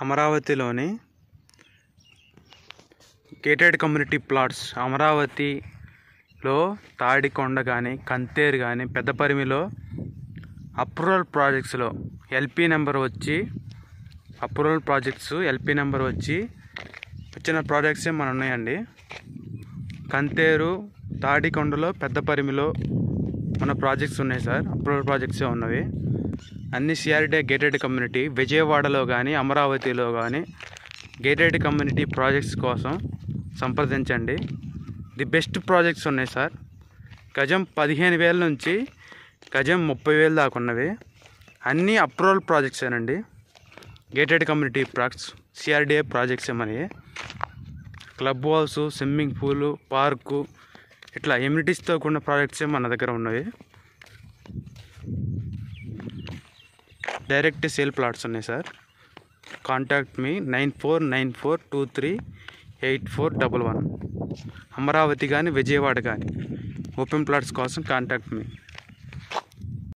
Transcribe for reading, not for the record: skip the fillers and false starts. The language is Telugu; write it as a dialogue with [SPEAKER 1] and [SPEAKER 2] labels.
[SPEAKER 1] అమరావతిలోని గేటెడ్ కమ్యూనిటీ ప్లాట్స్ అమరావతిలో తాడికొండ కానీ కంతేరు కానీ పెద్దపరిమిలో అప్రూవల్ ప్రాజెక్ట్స్లో ఎల్పీ నెంబర్ వచ్చి వచ్చిన ప్రాజెక్ట్సే మన ఉన్నాయండి. కంతేరు తాడికొండలో పెద్దపరిమిలో మన ప్రాజెక్ట్స్ ఉన్నాయి సార్. అప్రూవల్ ప్రాజెక్ట్సే ఉన్నవి. అన్ని సిఆర్డీఏ గేటెడ్ కమ్యూనిటీ. విజయవాడలో కానీ అమరావతిలో కానీ గేటెడ్ కమ్యూనిటీ ప్రాజెక్ట్స్ కోసం సంప్రదించండి. ది బెస్ట్ ప్రాజెక్ట్స్ ఉన్నాయి సార్. గజం 15,000 నుంచి గజం 30,000 దాకా ఉన్నవి. అన్నీ అప్రూవల్ ప్రాజెక్ట్సేనండి. గేటెడ్ కమ్యూనిటీ ప్రాజెక్ట్స్ సిఆర్డీఏ ప్రాజెక్ట్సే మనవి. Club house, swimming pool, park ఇట్లా ఎమ్యూనిటీస్తో కూడిన ప్రాజెక్ట్సే మన దగ్గర ఉన్నవి. డైరెక్ట్ సేల్ ప్లాట్స్ ఉన్నాయి సార్. కాంటాక్ట్ మీ 9494238411. అమరావతి కానీ విజయవాడ కానీ ఓపెన్ ప్లాట్స్ కోసం కాంటాక్ట్ మీ.